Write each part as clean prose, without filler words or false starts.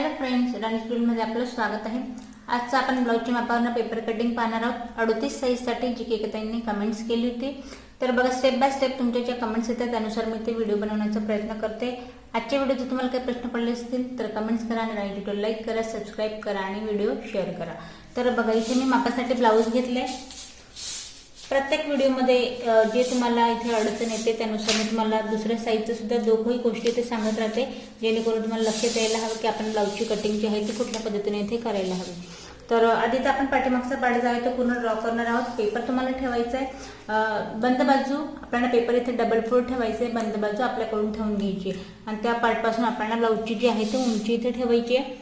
Hello friends, राणी स्कूलमध्ये आपलं स्वागत आहे। आजचा आपण ब्लाऊजच्या मापावरनं पेपर कटिंग पाहणार आहोत। 38 साईजसाठी जी की ताईंनी कमेंट्स केली होती, तर बघा स्टेप बाय स्टेप तुमच्या ज्या कमेंट्स येतात त्यानुसार मी ते व्हिडिओ बनवण्याचा प्रयत्न करते। आजच्या व्हिडिओत जर तुम्हाला काही प्रश्न पडले असतील तर कमेंट्स करा आणि राणी ट्युटोरियल लाईक करा, सबस्क्राईब करा आणि व्हिडिओ शेअर करा। तर बघा इथे मी मापासाठी ब्लाऊज घेतले। प्रत्येक व्हिडिओमध्ये जे तुम्हाला इथे अडचण येते त्यानुसार मी तुम्हाला दुसऱ्या साईजचं सुद्धा दोघंही गोष्टी इथे सांगत राहते, जेणेकरून तुम्हाला लक्षात यायला हवं की आपण ब्लाऊजची कटिंग जी आहे ती कुठल्या पद्धतीने इथे करायला हवी। तर आधी तर आपण पाठीमागचा पार्ट जो आहे तो पूर्ण ड्रॉ करणार आहोत। पेपर तुम्हाला ठेवायचा आहे बंद बाजू, आपल्याला पेपर इथे डबल फोल्ड ठेवायचे आहे, बंद बाजू आपल्याकडून ठेवून घ्यायची आणि त्या पार्टपासून आपल्याला ब्लाऊजची जी आहे ती उंची इथे ठेवायची आहे।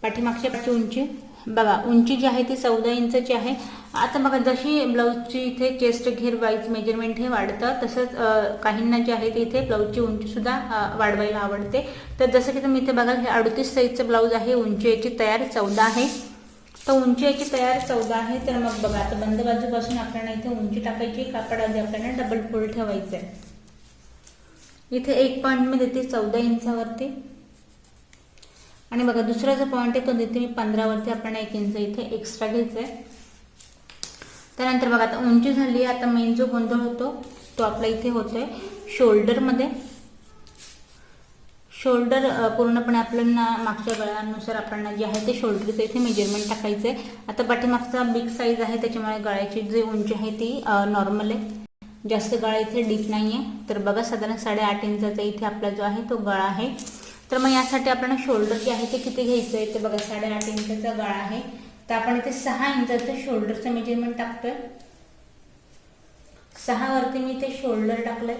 पाठीमागच्या पार्टची उंची बघा, उंची जी आहे ती 14 इंचची आहे। आता बघा जशी ब्लाऊजची इथे चेस्ट घेर वाईज मेजरमेंट हे वाढतं, तसंच काहींना जे आहे ते इथे ब्लाऊजची उंची सुद्धा वाढवायला आवडते। तर जसं की तुम्ही इथे बघाल हे 38 साईजचं ब्लाऊज आहे, उंची याची तयार 14 आहे। तर उंची याची तयार 14 आहे। तर मग बघा आता बंद बाजूपासून आपल्याला इथे उंची टाकायची, कापड आधी आपल्याला डबल फोल्ड ठेवायचं आहे। इथे एक पॉईंट मी देते 14 इंचावरती आणि बघा दुसरा जो पॉईंट आहे तो देते मी 15 वरती, आपल्याला 1 इंच इथे एक्स्ट्रा घ्यायचं आहे। त्यानंतर बघा आता उंची झाली, आता मेन जो गोंधळ होतो तो आपला इथे होतोय शोल्डरमध्ये। शोल्डर पूर्णपणे आपल्याला मागच्या गळ्यानुसार आपल्याला जे आहे ते शोल्डरचं इथे मेजरमेंट टाकायचं आहे। आता पाठीमागचा बिग साईज आहे त्याच्यामुळे गळ्याची जी उंची आहे ती नॉर्मल आहे, जास्त गळा इथे डीप नाही आहे। तर बघा साधारण 8.5 इंचाचा इथे आपला जो आहे तो गळा आहे। तर मग यासाठी आपल्याला शोल्डर जे आहे ते किती घ्यायचं आहे, तर बघा 8.5 इंचाचा गळा आहे, तर आपण इथे 6 इंचाचं शोल्डरचं मेजरमेंट टाकतोय। 6 वरती मी इथे शोल्डर टाकलंय।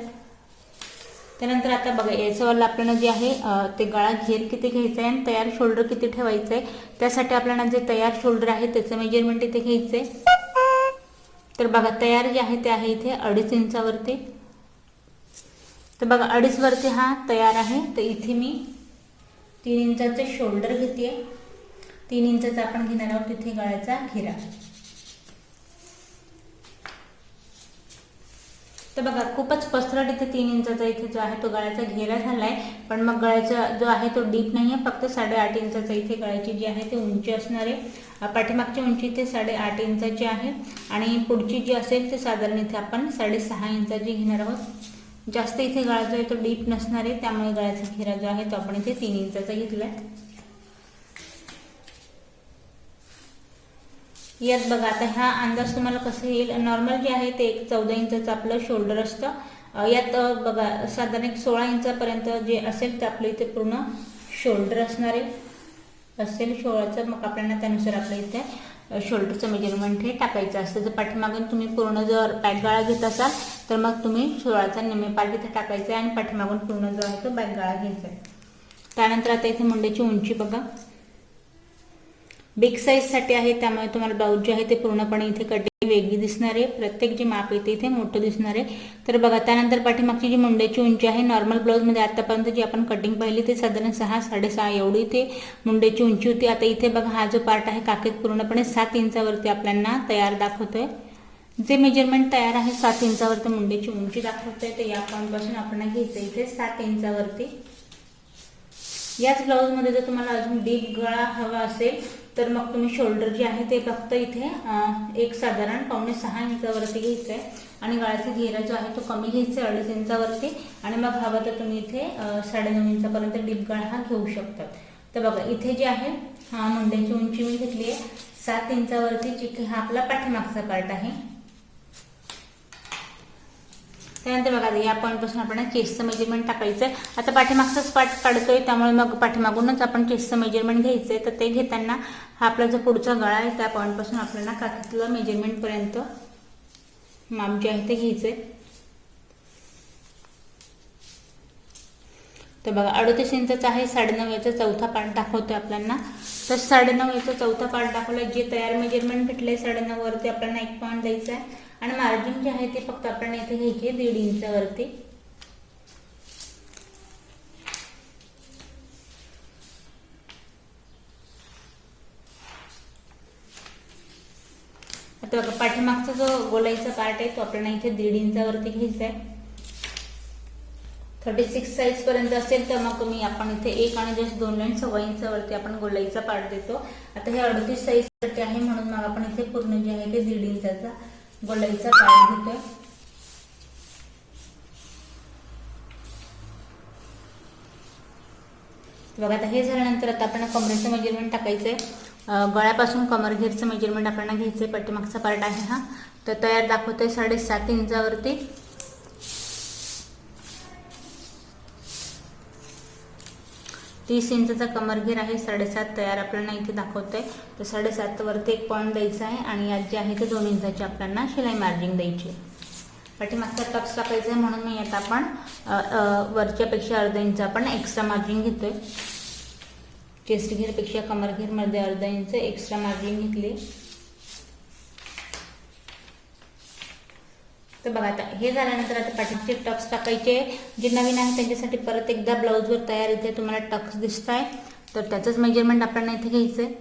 त्यानंतर आता बघा याच्यावर आपल्याला जे आहे ते गळा घेर किती घ्यायचा आहे आणि तयार शोल्डर किती ठेवायचं आहे, त्यासाठी आपल्याला जे तयार शोल्डर आहे त्याचं मेजरमेंट इथे घ्यायचं आहे। तर बघा तयार जे आहे ते आहे इथे 2.5 इंचावरती। तर बघा 2.5 वरती हा तयार आहे, तर इथे मी 3 इंचाचे शोल्डर घेते। 3 इंचाचा आपण घेणार आहोत तिथे गळ्याचा घेरा। तर बघा खूपच पसरट इथे 3 इंचाचा इथे जो आहे तो गळ्याचा घेरा झालाय, पण मग गळ्याचा जो आहे तो डीप नाही आहे, फक्त 8.5 इंचाचा इथे गळ्याची जी आहे ती उंची असणार आहे। पाठीमागची उंची इथे 8.5 इंचाची आहे आणि पुढची जी असेल ते साधारण इथे आपण 6.5 इंचाची घेणार आहोत। जास्त इथे गळा जो आहे तो डीप नसणार आहे, त्यामुळे गळ्याचा घेरा जो आहे तो आपण इथे 3 इंचाचा घेतलाय। यात बघा आता हा अंदाज तुम्हाला कसं येईल, नॉर्मल जे आहे ते 14 इंचाचं आपलं शोल्डर असतं। यात बघा साधारण 16 इंचापर्यंत जे असेल ते आपलं इथे पूर्ण शोल्डर असणार आहे असेल 16चं। मग आपल्याला त्यानुसार आपल्या इथे शोल्डरचं मेजरमेंट हे टाकायचं असतं। जर पाठीमागून तुम्ही पूर्ण जर बॅक गळा घेत असाल तर मग तुम्ही 16चा निम्मे पार्ट इथे टाकायचा आहे आणि पाठीमागून पूर्ण जो आहे तो बॅक गळा घ्यायचा आहे। त्यानंतर आता इथे मुंड्याची उंची बघा बिग साईजसाठी आहे, त्यामुळे तुम्हाला ब्लाऊज जे आहे ते पूर्णपणे इथे कटिंग वेगळी दिसणार आहे, प्रत्येक जे माप येते इथे मोठं दिसणार आहे। तर बघा त्यानंतर पाठीमागची जी मुंड्याची उंची आहे, नॉर्मल ब्लाऊजमध्ये आतापर्यंत जी आपण कटिंग पाहिली ते साधारण 6-6.5 एवढी इथे मुंड्याची उंची होती। आता इथे बघा हा जो पार्ट आहे काकेत पूर्णपणे 7 इंचावरती आपल्याला तयार दाखवतोय। जे मेजरमेंट तयार आहे 7 इंचावरती मुंड्याची उंची दाखवतोय, तर या पॉईंटपासून आपण घ्यायचं इथे 7 इंचावरती। याच ब्लाऊजमध्ये जर तुम्हाला अजून डीप गळा हवा असेल तर मग तुम्ही शोल्डर जे आहे ते फक्त इथे एक साधारण 5.5-6 इंचावरती घ्यायचं आहे आणि गळ्याचा घेरा जो आहे तो कमी घ्यायचा आहे 2.5 इंचावरती, आणि मग हवं तर तुम्ही इथे 9.5 इंचापर्यंत डीप गळा हा घेऊ शकतात। तर बघा इथे जे आहे हा मुंड्याची उंची मी घेतली आहे 7 इंचावरती, जी हा आपला पाठीमागचा पार्ट आहे। त्यानंतर बघा या पॉईंटपासून आपण चेस्टचं मेजरमेंट टाकायचं आहे। आता पाठीमागचाच पार्ट काढतोय त्यामुळे मग पाठीमागूनच आपण चेस्टचं मेजरमेंट घ्यायचं आहे। तर ते घेताना हा आपला जो पुढचा गळा आहे त्या पॉईंटपासून आपल्याला काखेतलं मेजरमेंटपर्यंत माप जे आहे ते घ्यायचं आहे। तर बघा 38 इंचाचा आहे, 9.5 याचा चौथा पार्ट दाखवतोय आपल्याला। तर 9.5 याचा चौथा पार्ट दाखवला, जे तयार मेजरमेंट भेटले 9.5 वरती आपल्याला 1 पॉईंट द्यायचा आहे आणि मार्जिन जे आहे ते फक्त आपल्याला इथे घ्यायचे 1.5 इंचावरती। आता बघा पाठीमागचा जो गोलाईचा पार्ट आहे तो आपल्याला इथे 1.5 इंचावरती घ्यायचा आहे। 36 साईजपर्यंत असेल तर मग आपण इथे 1 आणि जस्ट 2 लाईन 1.25 इंचावरती आपण गोलाईचा पार्ट देतो. आता हे 38 साईजसाठी आहे म्हणून मग आपण इथे पूर्ण जे आहे ते 1.5 इंचाचा गोलाईचा पार्ट घेतोय. बघा आता हे झाल्यानंतर आता आपण कमरेचं मेजरमेंट टाकायचंय. गळ्यापासून कमरघेरचं मेजरमेंट आपल्याला घ्यायचंय. पाठीमागचा पार्ट आहे हा. तर तयार दाखवतोय 7.5 इंचावरती. 30 इंचाचा कमरघेर आहे. 7.5 तयार आपल्याला इथे दाखवतोय. तर 7.5 वरती एक पॉईंट द्यायचा आहे आणि यात जे आहे ते 2 इंचाची आपल्याला शिलाई मार्जिंग द्यायची. पाठीमागचा टक्स टाकायचा आहे म्हणून मी आता आपण वरच्यापेक्षा अर्धा इंच आपण एक्स्ट्रा मार्जिंग घेतोय. चेस्ट घेरपेक्षा कमरघेरमध्ये अर्धा इंच एक्स्ट्रा मार्जिंग घेतली. तर बघा आता हे झाल्यानंतर आता पाठीचे टक्स टाकायचे. जे नवीन आहे त्यांच्यासाठी परत एकदा ब्लाऊजवर तयार इथे तुम्हाला टक्स दिसत आहे. तर त्याचंच मेजरमेंट आपल्याला इथे घ्यायचं आहे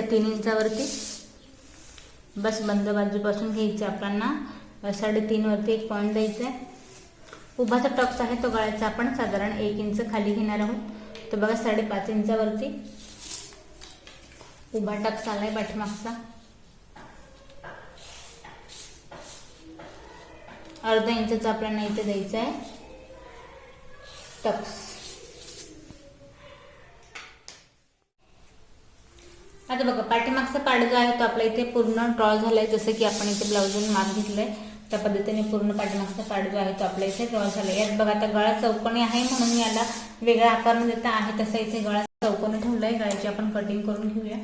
3.5 इंचावरती. बस बंद बाजूपासून घ्यायचं आपल्याला 3.5 वरती एक पॉईंट द्यायचा आहे. उभाचा टक्स आहे तो गळ्याचा आपण साधारण 1 इंच खाली घेणार आहोत. तर बघा 5.5 इंचावरती उभा टक्स आलाय पाठीमागचा. अर्धा इंचाचा आपल्याला इथे द्यायचा आहे टक्स. आता बघा पाठीमागचा पार्ट जो आहे तो आपल्या इथे पूर्ण ड्रॉ झालाय. जसं की आपण इथे ब्लाऊजवर माप घेतलंय त्या पद्धतीने पूर्ण पाठीमागचा पार्ट जो आहे तो आपल्या इथे ड्रॉ झालाय. यात बघा आता गळा चौकोनी आहे म्हणून याला वेगळा आकार न देता आहे तसं इथे गळा चौकोनी ठेवलाय. गळ्याची आपण कटिंग करून घेऊया.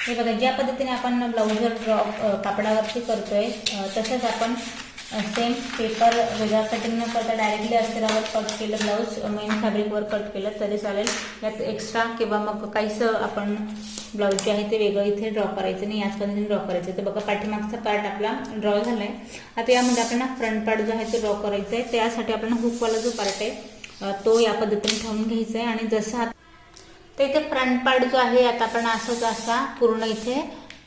हे बघा ज्या पद्धतीने आपण ब्लाऊजवर ड्रॉ कापडावरती करतोय तसंच आपण सेम पेपर वेगळा कटिंग न करता डायरेक्टली अस्तरावर कट केलं ब्लाऊज मेन फॅब्रिकवर कट केलं तरी चालेल. यात एक्स्ट्रा किंवा मग काहीच आपण ब्लाऊज जे आहे ते वेगळं इथे ड्रॉ करायचं नाही. याच पद्धतीने ड्रॉ करायचं. तर बघा पाठीमागचा पार्ट आपला ड्रॉ झालाय. आता यामध्ये आपल्याला फ्रंट पार्ट जो आहे तो ड्रॉ करायचा आहे. त्यासाठी आपल्याला हुकवाला जो पार्ट आहे तो या पद्धतीने ठेवून घ्यायचा आहे. आणि जसं तर इथे फ्रंट पार्ट जो आहे आता आपण असंच असा पूर्ण इथे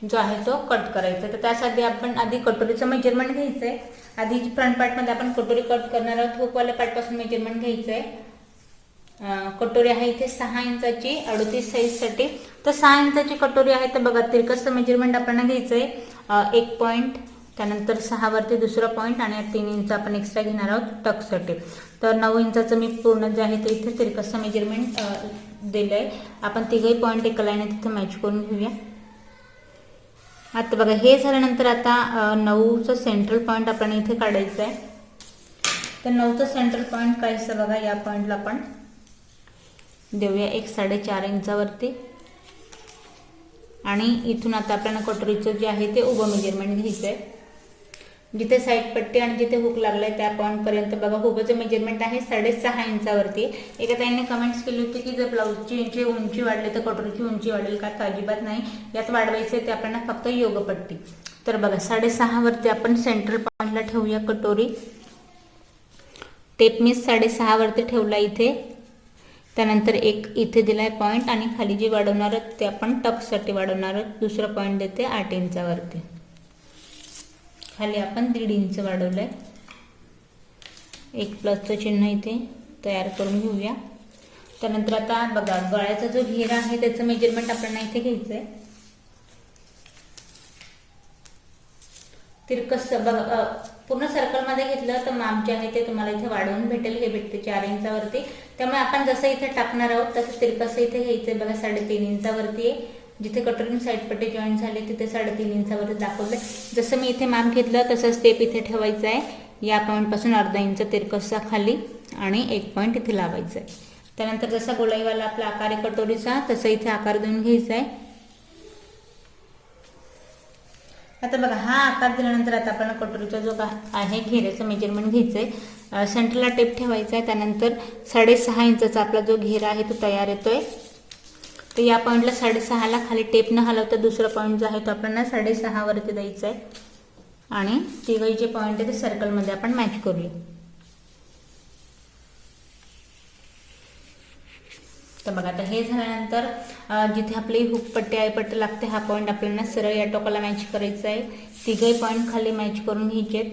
जो आहे तो कट करायचा. तर त्यासाठी आपण आधी कटोरीचं मेजरमेंट घ्यायचं आहे. आधी फ्रंट पार्टमध्ये आपण कटोरी कट करणार आहोत. हुकवाल्या पार्टपासून मेजरमेंट घ्यायचं आहे. कटोरी आहे इथे 6 इंचाची 38 साईजसाठी. तर 6 इंचाची कटोरी आहे. तर बघा तिरकसचं मेजरमेंट आपल्याला घ्यायचं आहे. 1 पॉईंट त्यानंतर 6 वरती दुसरा पॉईंट आणि 3 इंच आपण एक्स्ट्रा घेणार आहोत टक्ससाठी. तर 9 इंचाचं मी पूर्ण जे आहे ते इथे तिरकसचं मेजरमेंट दिलं आहे. आपण तिघही पॉईंट एका लाईने तिथे मॅच करून घेऊया. आता बघा हे झाल्यानंतर आता 9चं सेंट्रल पॉईंट आपण इथे काढायचं आहे. तर 9चं सेंट्रल पॉईंट काय असतं बघा या पॉईंटला आपण देऊया 1.5 इंचावरती. आणि इथून आता आपल्याला कटोरीचं जे आहे ते उभं मेजरमेंट घ्यायचं आहे. जिथे साईड पट्टी आणि जिथे हुक लागलाय त्या पॉईंट पर्यंत बघा हुकचं मेजरमेंट आहे 6.5 इंचावरती. एका ताईंनी कमेंट्स केली होती की जर ब्लाऊजची उंची वाढली तर कटोरीची उंची वाढेल का? तर अजिबात नाही. यात वाढवायचं आहे ते आपल्याला फक्त योगपट्टी. तर बघा 6.5 वरती आपण सेंट्रल पॉईंटला ठेवूया कटोरी. टेप मी 6.5 वरती ठेवला इथे. त्यानंतर एक इथे दिलाय पॉईंट आणि खाली जे वाढवणार ते आपण टक्ससाठी वाढवणार. दुसरा पॉईंट देते 8 इंचावरती. खाली आपण 1.5 इंच वाढवलंय. एक प्लसचं चिन्ह इथे तयार करून घेऊया. त्यानंतर आता बघा गळ्याचा जो घेरा आहे त्याचं मेजरमेंट आपल्याला इथे घ्यायचं आहे. तिरकस बघा पूर्ण सर्कलमध्ये घेतलं तर माप जे आहे ते तुम्हाला इथे वाढवून भेटेल. हे भेटते 4 इंचावरती. त्यामुळे आपण जसं इथे टाकणार आहोत तसं तिरकस इथे घ्यायचंय. बघा 3.5 इंचावरती आहे. जिथे कटोरी साईड पट्टी जॉईन झाले तिथे 3.5 इंचावरती दाखवलंय. जसं मी इथे माप घेतलं तसं स्टेप इथे ठेवायचं आहे. या पॉईंटपासून अर्धा इंच तिरकसचा खाली आणि 1 पॉईंट इथे लावायचा आहे. त्यानंतर जसा गोलाईवाला आपला आकार आहे कटोरीचा तसा इथे आकार देऊन घ्यायचा आहे. आता बघा हा आकार दिल्यानंतर आता आपण कटोरीचा जो आहे घेऱ्याचं मेजरमेंट घ्यायचं आहे. सेंटरला टेप ठेवायचा आहे. त्यानंतर 6.5 इंचाचा आपला जो घेरा आहे तो तयार येतोय. तर या पॉईंटला 6.5ला खाली टेप न हलवता दुसरा पॉईंट जो आहे तो आपल्याला 6.5 वरती द्यायचा आहे. आणि तिघही जे पॉईंट आहे ते सर्कलमध्ये आपण मॅच करूया. तर बघा आता हे झाल्यानंतर जिथे आपली हुक पट्टी आई पट्टी लागते हा पॉईंट आपल्याला सरळ या टोकाला मॅच करायचा आहे. तिघही पॉईंट खाली मॅच करून घ्यायचे.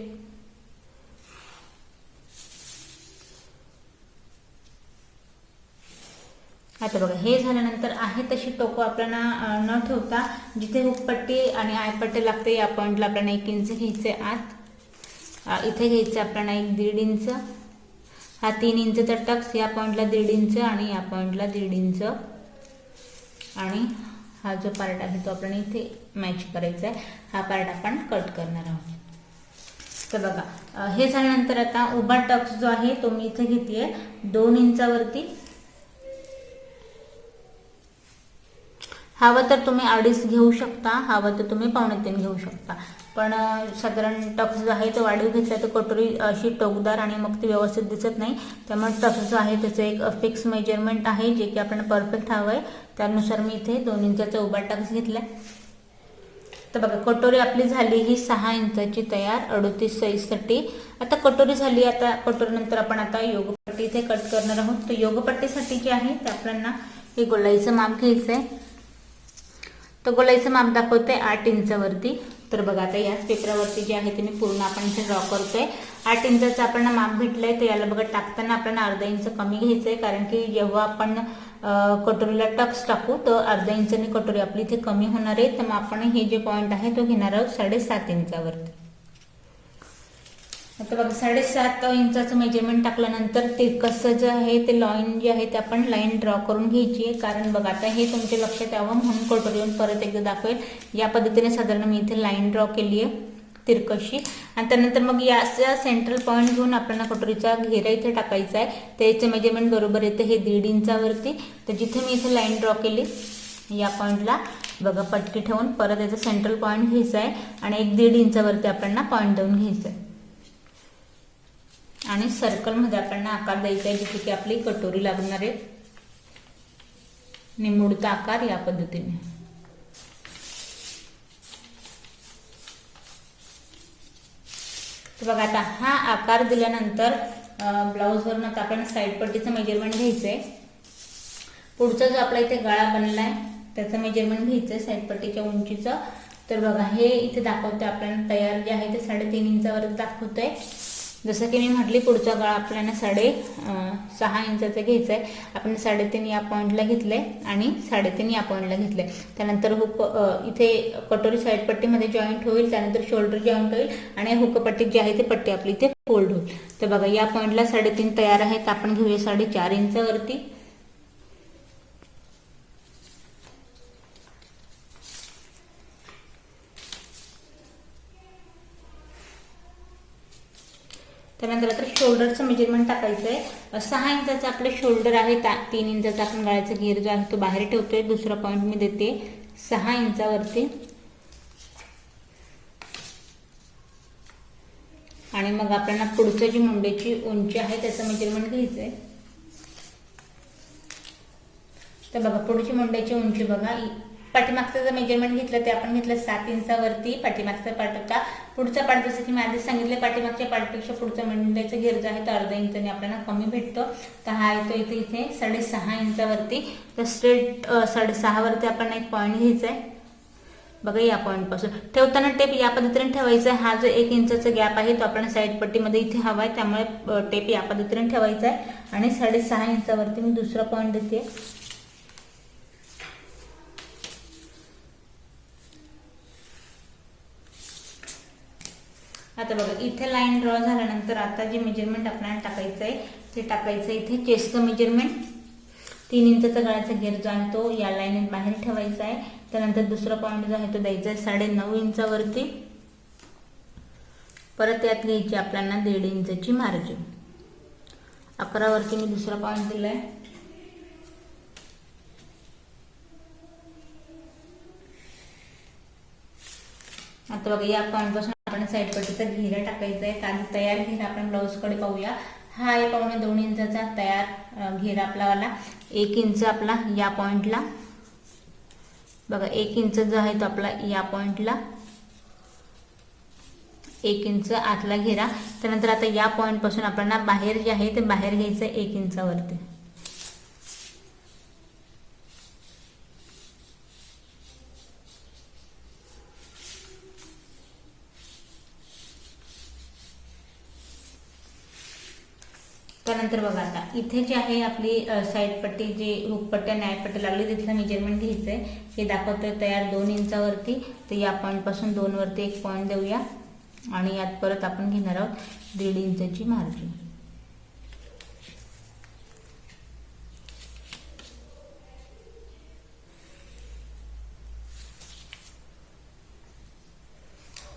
आता बघा हे झाल्यानंतर आहे तशी टोकं आपल्याला न ठेवता जिथे हुक पट्टी आणि आय पट्टी लागते या पॉईंटला आपल्याला 1 इंच घ्यायचे आत. इथे घ्यायचं आपल्याला 1-1.5 इंच. हा 3 इंचचा टक्स, या पॉईंटला 1.5 इंच आणि या पॉईंटला 1.5 इंच. आणि हा जो पार्ट आहे तो आपण इथे मॅच करायचा आहे. हा पार्ट आपण कट करणार आहोत. तर बघा हे झाल्यानंतर आता उभा टक्स जो आहे तो मी इथे घेतेय 2 इंचावरती. हवं तर तुम्ही 2.5 घेऊ शकता, हवं तर तुम्ही 2.25 घेऊ शकता. पण साधारण टक्स जो आहे तो वाढीव घेतला तर कटोरी अशी टोकदार आणि मग ती व्यवस्थित दिसत नाही. त्यामुळे टक्स जो आहे त्याचं एक फिक्स मेजरमेंट आहे जे की आपल्याला परफेक्ट हवं आहे. त्यानुसार मी इथे 2 इंचाचा उभा टक्स घेतला. तर बघा कटोरी आपली झाली ही 6 इंचाची तयार 38 साईजसाठी. आता कटोरी झाली. आता कटोरीनंतर आपण आता योगपट्टी इथे कट करणार आहोत. तर योगपट्टीसाठी जे आहे ते आपल्याला हे गोलाईचं माप घ्यायचं आहे. तर गोलाईचं माप दाखवते 8 इंचावरती. तर बघा आता याच पेपरावरती जे आहे ते मी पूर्ण आपण इथे ड्रॉ करतोय. 8 इंचाचं आपल्याला माप भेटलंय. तर याला बघा टाकताना आपल्याला अर्धा इंच कमी घ्यायचंय, कारण की जेव्हा आपण कटोरीला टक्स टाकू तर अर्धा इंचाने कटोरी आपली इथे कमी होणार आहे. तर मग आपण हे जे पॉईंट आहे तो घेणार आहोत 7.5 इंचावरती. आता बघा 7.5 इंचाचं मेजरमेंट टाकल्यानंतर ते कसं जे आहे ते लाईन जी आहे ते आपण लाईन ड्रॉ करून घ्यायची आहे. कारण बघा आता हे तुमच्या लक्षात यावं म्हणून कटोरीवर परत एकदा दाखवेल. या पद्धतीने साधारण मी इथे लाईन ड्रॉ केली आहे तिरकशी. आणि त्यानंतर मग याचा सेंट्रल पॉईंट घेऊन आपल्याला कटोरीचा घेरा इथे टाकायचा आहे. त्याचं मेजरमेंट बरोबर येतं हे 1.5 इंचावरती. तर जिथे मी इथे लाईन ड्रॉ केली या पॉईंटला बघा पट्टी ठेवून परत याचा सेंट्रल पॉईंट घ्यायचा आहे आणि 1-1.5 इंचावरती आपल्याला पॉईंट देऊन घ्यायचा आहे. आणि सर्कलमध्ये आपल्याला आकार द्यायचा आहे जिथे की आपली कटोरी लागणार आहे. निमुळता आकार या पद्धतीने. तर बघा आता हा आकार दिल्यानंतर ब्लाऊजवरून आता आपण साईड पट्टीचं मेजरमेंट घ्यायचं आहे. पुढचा जो आपला इथे गळा बनला आहे त्याचं मेजरमेंट घ्यायचं आहे साईड पट्टीच्या उंचीचं. तर बघा हे इथे दाखवतोय आपल्याला तयार जे आहे ते 3.5 इंचावर दाखवतोय. जसं की मी म्हटली पुढचा गळा आपल्याला 6.5 इंचाचा घ्यायचा आहे. आपण 3.5 या पॉईंटला घेतलंय आणि 3.5 या पॉईंटला घेतलंय. त्यानंतर हुक इथे कटोरी साईड पट्टीमध्ये जॉईंट होईल. त्यानंतर शोल्डर जॉईंट होईल आणि हुकपट्टी जी आहे ती पट्टी आपली इथे फोल्ड होईल. तर बघा या पॉईंटला 3.5 तयार आहे. तर आपण घेऊया 4.5 इंचावरती. त्यानंतर आता शोल्डरचं मेजरमेंट टाकायचं आहे. 6 इंचाचं आपलं शोल्डर आहे. 3 इंचाचा आपण गळ्याचा घेर जो आहे तो बाहेर ठेवतोय. दुसरा पॉईंट मी देते 6 इंचावरती. आणि मग आपल्याला पुढचं जी मुंडेची उंची आहे त्याचं मेजरमेंट घ्यायचं आहे. तर बघा पुढची मुंड्याची उंची बघा पाठीमागचं जर मेजरमेंट घेतलं ते आपण घेतलं 7 इंचावरती. पाठीमागचा पार्ट होता. पुढचा पार्ट जसं की मी आधीच सांगितलं पाठीमागच्या पार्टपेक्षा पुढचा मुंड्याचा घेर जो आहे तो अर्धा इंचाने आपल्याला कमी भेटतो. तर हा येतो इथे 6.5 इंचावरती. तर स्ट्रेट 6.5 वरती आपण एक पॉईंट घ्यायचा आहे. बघा या पॉईंटपासून ठेवताना टेप या पद्धतीने ठेवायचा आहे. हा जो 1 इंचाचा गॅप आहे तो आपल्याला साईड पट्टीमध्ये इथे हवा आहे. त्यामुळे टेप या पद्धतीने ठेवायचा आहे. आणि 6.5 इंचावरती मी दुसरा पॉईंट देते. आता बघा इथे लाईन ड्रॉ झाल्यानंतर आता जे मेजरमेंट आपल्याला टाकायचं आहे ते टाकायचं इथे चेस्टचं मेजरमेंट. 3 इंचाचा गळ्याचा घेर जो आहे तो या लाईनीत बाहेर ठेवायचा आहे. त्यानंतर दुसरा पॉईंट जो आहे तो द्यायचा आहे 9.5 इंचावरती. परत यात घ्यायची आपल्याला 1.5 इंचाची मार्जिन. 11 वरती मी दुसरा पॉईंट दिलाय. आता बघा या पॉईंटपासून आपण साईड पट्टीचा घेरा टाकायचा आहे. आधी तयार घेरा आपण ब्लाऊजकडे पाहूया. हा आहे 1.25 इंचाचा तयार घेरा आपलावाला. 1 इंच आपला या पॉईंटला बघा 1 इंच जो आहे तो आपला या पॉईंटला 1 इंच आतला घेरा. त्यानंतर आता या पॉईंटपासून आपल्याला बाहेर जे आहे ते बाहेर घ्यायचं 1 इंचावरती. त्यानंतर बघा आता इथे जे आहे आपली साईड पट्टी जी हुक पट्टी आणि आय पट्टी लागली तिथलं मेजरमेंट घ्यायचं आहे. हे दाखवतोय तयार 2 इंचावरती. तर या पॉईंटपासून 2 वरती एक पॉईंट देऊया आणि यात परत आपण घेणार आहोत 1.5 इंचाची मार्जिन.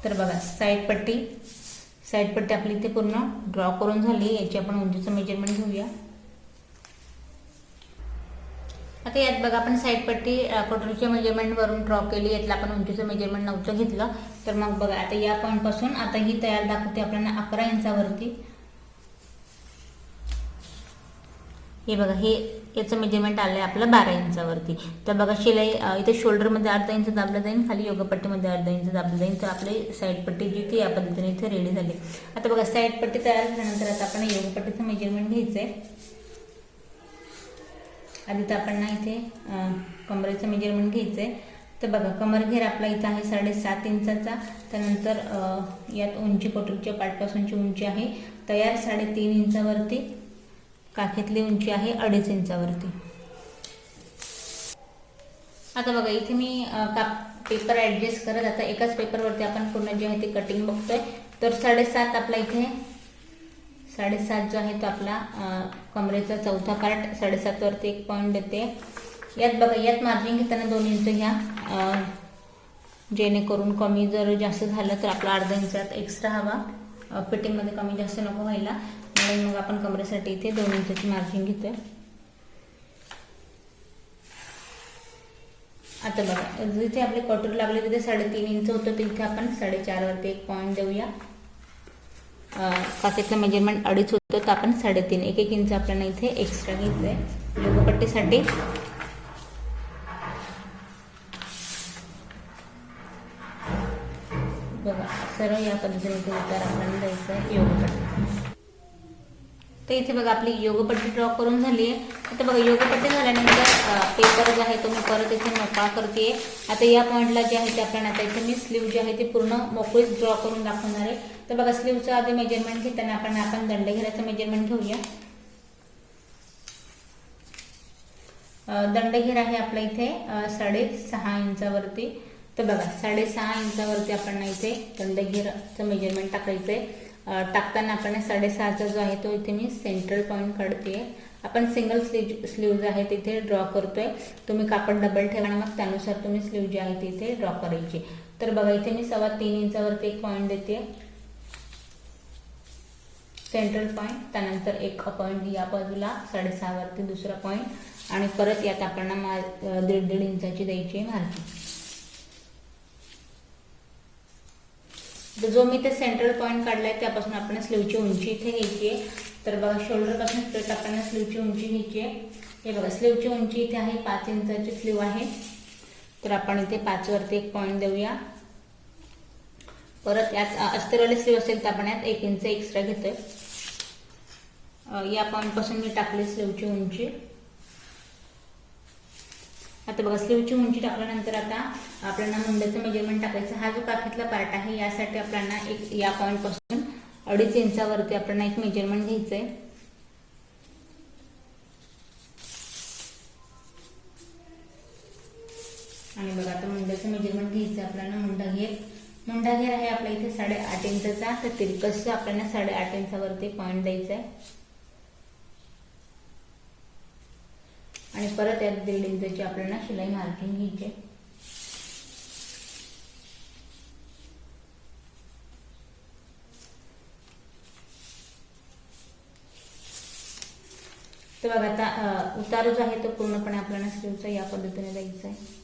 तर बघा साईड पट्टी आपली इथे पूर्ण ड्रॉ करून झाली. याची आपण उंचीचं मेजरमेंट घेऊया. आता यात बघा आपण साईड पट्टी कटोरीच्या मेजरमेंटवरून ड्रॉ केली. यातलं आपण उंचीचं मेजरमेंट नव्हतं घेतलं. तर मग बघा आता या पॉईंटपासून आता ही तयार दाखवते आपल्याला 11 इंचावरती. हे बघा हे याचं मेजरमेंट आलं आहे आपलं 12 इंचावरती. तर बघा शिलाई इथे शोल्डरमध्ये अर्धा इंच दाबलं जाईल, खाली योगपट्टीमध्ये अर्धा इंच दाबलं जाईल. तर आपली साईड पट्टी जी ती या पद्धतीने इथे रेडी झाली. आता बघा साईड पट्टी तयार झाल्यानंतर आता आपण योगपट्टीचं मेजरमेंट घ्यायचं आहे. आधी तर आपण ना इथे कमरेचं मेजरमेंट घ्यायचं आहे. तर बघा कमर घेर आपला इथं आहे 7.5 इंचाचा. त्यानंतर यात उंची कटोरीच्या पाठपासूनची उंची आहे तयार 3.5 इंचावरती. काखेतली उंची आहे 2.5 इंचावरती. आता बघा इथे मी पेपर ॲडजस्ट करत आता एकाच पेपरवरती आपण पूर्ण जे आहे ते कटिंग बघतोय. तर 7.5 आपला इथे 7.5 जो आहे तो आपला कमरेचा चौथा पार्ट 7.5 वरती एक पॉईंट देते. यात बघा यात मार्जिन घेताना 2 इंच घ्या, जेणेकरून कमी जर जास्त झालं तर आपला अर्धा इंचात एक्स्ट्रा हवा, फिटिंगमध्ये कमी जास्त नको व्हायला. म्हणून मग आपण कमरेसाठी इथे 2 इंचाची मार्जिन घेतोय. आता बघा जिथे आपले कटोरी लागले तिथे 3.5 इंच होतं, तिथे आपण 4.5 वरती एक पॉईंट देऊया. काखेतलं मेजरमेंट 2.5 होतं तर आपण 3.5 1 इंच आपल्याला इथे एक्स्ट्रा घ्यायचं आहे योगपट्टीसाठी. बघा सरळ या पद्धतीने उतार आपल्याला द्यायचा आहे योगपट्टीचा. तर इथे बघा आपली योगपट्टी ड्रॉ करून झाली आहे. आता बघा योगपट्टी झाल्यानंतर पेपर जो आहे तो मी परत इथे मोकळा करते. आता या पॉईंटला जे आहे ते आपल्याला आता इथे मी स्लीव जी आहे ती पूर्ण मोकळीच ड्रॉ करून दाखवणार आहे. तर बघा स्लीवचं आधी मेजरमेंट घेताना आपण दंडघेराचं मेजरमेंट घेऊया. दंडघेर आहे आपला इथे 6.5 इंचावरती. तर बघा 6.5 इंचावरती आपण इथे दंडघेराचं मेजरमेंट टाकायचं आहे. टाकताना आपण 6.5चा जो आहे तो इथे मी सेंट्रल पॉईंट काढते. आपण सिंगल स्लीव जे आहे तिथे ड्रॉ करतोय. तुम्ही कापड डबल ठेवा आणि मग त्यानुसार तुम्ही स्लीव जी आहे तिथे ड्रॉ करायची. तर बघा इथे मी 3.25 इंचावरती एक पॉईंट देते सेंट्रल पॉईंट. त्यानंतर एक पॉईंट या बाजूला 6.5 वरती दुसरा पॉईंट आणि परत यात आपण 1.5 इंचाची द्यायची मार्जिन. जो मी ते सेंट्रल पॉईंट काढलाय त्यापासून आपण स्लीवची उंची इथे घ्यायची आहे. तर बघा शोल्डरपासून स्ट्रेट आपण स्लीवची उंची घ्यायची आहे. हे बघा स्लीवची उंची इथे आहे 5 इंचाची स्लीव आहे. तर आपण इथे 5 वरती एक पॉईंट देऊया. परत यात अस्तरवाली स्लीव असेल तर आपण यात 1 इंच एक्स्ट्रा घेतोय. या पॉईंटपासून मी टाकली स्लीवची उंची. आता बघा स्लीवची उंची टाकल्यानंतर आता आपल्याला मुंड्याचं मेजरमेंट टाकायचं. हा जो काखेतला पार्ट आहे यासाठी आपल्याला एक या पॉईंटपासून 2.5 इंचावरती आपल्याला एक मेजरमेंट घ्यायचं आहे. आणि बघा आता मुंड्याचं मेजरमेंट घ्यायचं आपल्याला. मुंडा घेर आहे आपल्या इथे 8.5 इंचाचा. तर तिरकसचं आपल्याला 8.5 इंचावरती पॉईंट द्यायचा आहे. आणि परत यात 1.5 इंचाची आपल्याला शिलाई मार्किंग घ्यायची. तर बघा आता उतार जो आहे तो पूर्णपणे आपल्याला स्लीवचा या पद्धतीने द्यायचा आहे.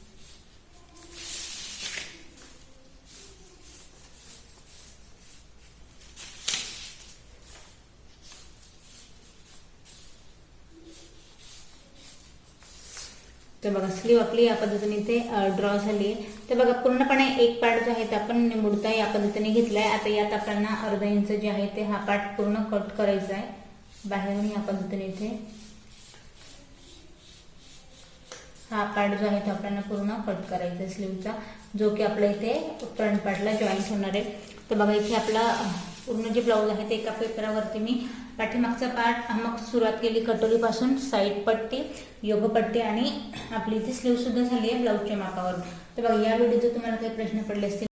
तर बघा स्लीव आपली या पद्धतीने इथे ड्रॉ झाली आहे. तर बघा पूर्णपणे एक पार्ट जो आहे ते आपण निमुडता या पद्धतीने घेतलाय. आता यात आपल्याला अर्धा इंच जे आहे ते हा पार्ट पूर्ण कट करायचा आहे बाहेरून या पद्धतीने. इथे हा पार्ट जो आहे तो आपल्याला पूर्ण कट करायचा आहे स्लीवचा, जो की आपल्या इथे फ्रंट पार्टला जॉईंट होणार आहे. तर बघा इथे आपला पूर्ण जे ब्लाऊज आहे ते एका पेपरावरती मी पाठीमागचा पार्ट मग सुरुवात केली कटोरीपासून, साईड पट्टी, योग पट्टी आणि आपली इथे स्लीव सुद्धा झाली आहे ब्लाऊजच्या मापावर. तर बघा या व्हिडिओ जर तुम्हाला काही प्रश्न पडले असतील